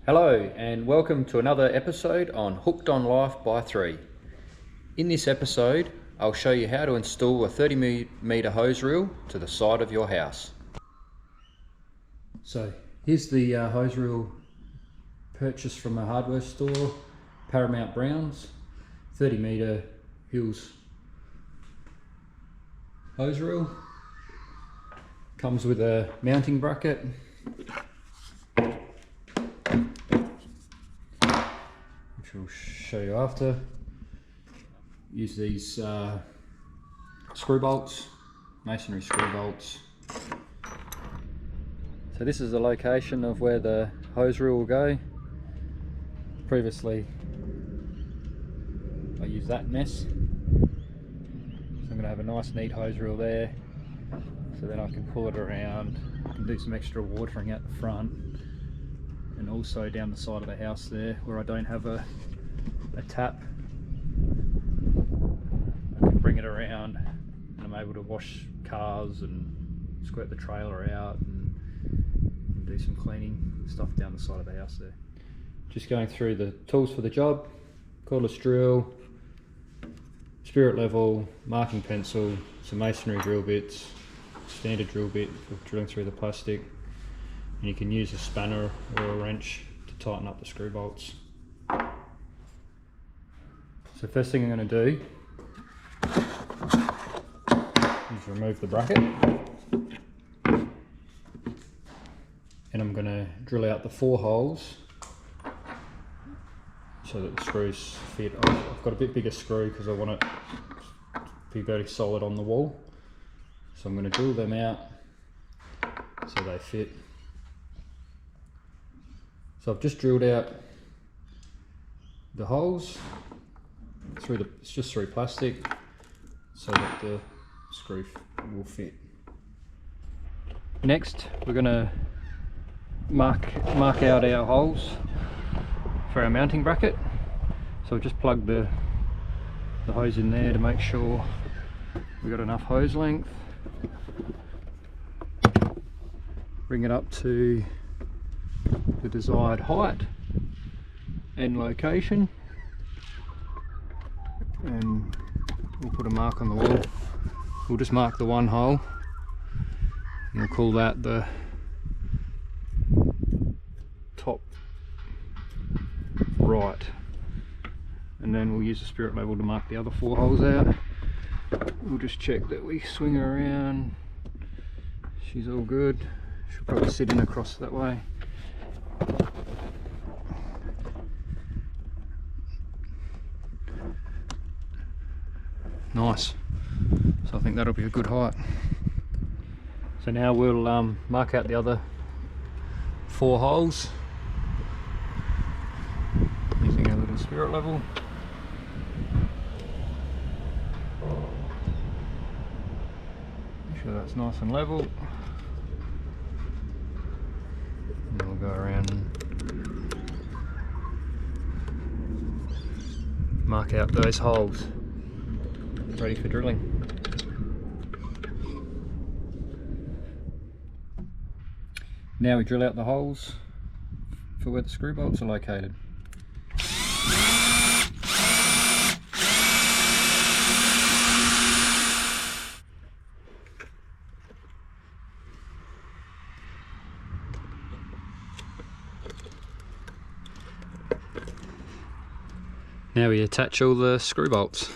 Hello and welcome to another episode on Hooked on Life by 3. In this episode, I'll show you how to install a 30 metre hose reel to the side of your house. So here's the hose reel purchased from a hardware store, Paramount Browns, 30 metre Hills hose reel. Comes with a mounting bracket, which we'll show you after. Use these screw bolts, masonry screw bolts. So this is the location of where the hose reel will go. Previously I used that mess, so I'm going to have a nice neat hose reel there, so then I can pull it around. I can do some extra watering at the front and also down the side of the house there where I don't have a tap. I can bring it around and I'm able to wash cars and squirt the trailer out and do some cleaning stuff down the side of the house there. Just going through the tools for the job: cordless drill, spirit level, marking pencil, some masonry drill bits, standard drill bit for drilling through the plastic, and you can use a spanner or a wrench to tighten up the screw bolts. So first thing I'm going to do is remove the bracket, and I'm going to drill out the 4 holes so that the screws fit. I've got a bit bigger screw because I want it to be very solid on the wall. So I'm going to drill them out so they fit. So I've just drilled out the holes through it's just through plastic so that the screw will fit. Next we're going to mark out our holes for our mounting bracket. So I've just plugged the hose in there to make sure we've got enough hose length. Bring it up to the desired height and location, and we'll put a mark on the wall. We'll just mark the one hole and we'll call that the top right, and then we'll use the spirit level to mark the other 4 holes out. We'll just check that we swing her around. She's all good. She'll probably sit in across that way. Nice. So I think that'll be a good height. So now we'll mark out the other 4 holes using our little spirit level. Make sure that's nice and level. And then we'll go around and mark out those holes ready for drilling. Now we drill out the holes for where the screw bolts are located. Now we attach all the screw bolts.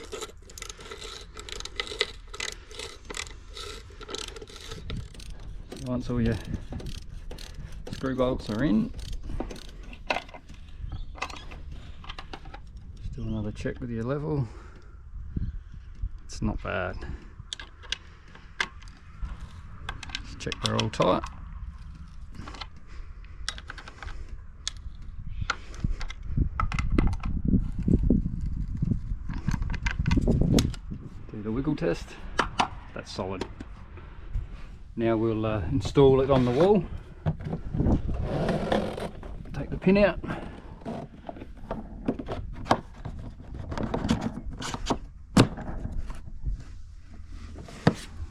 Once all your screw bolts are in, just do another check with your level. It's not bad. Just check they're all tight. Do the wiggle test. That's solid. Now we'll install it on the wall. Take the pin out.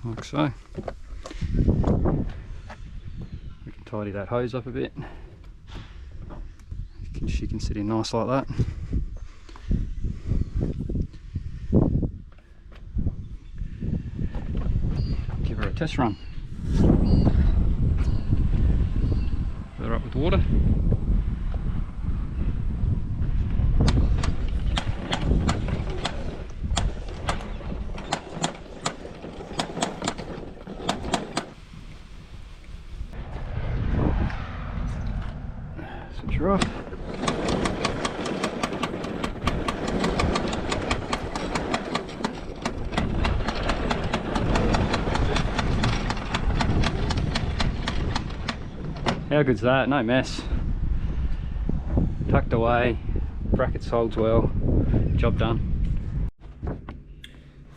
Like so. We can tidy that hose up a bit. She can sit in nice like that. Give her a test run. Fill her up with water. Switch her off. How good's that? No mess. Tucked away, brackets holds well, job done.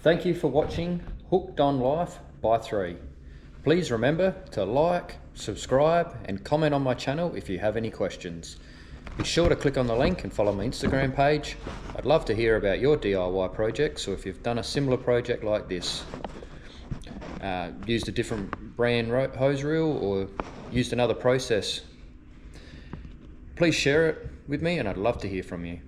Thank you for watching Hooked on Life by 3. Please remember to like, subscribe and comment on my channel if you have any questions. Be sure to click on the link and follow my Instagram page. I'd love to hear about your DIY projects, or if you've done a similar project like this. Used a different brand hose reel or used another process. Please share it with me and I'd love to hear from you.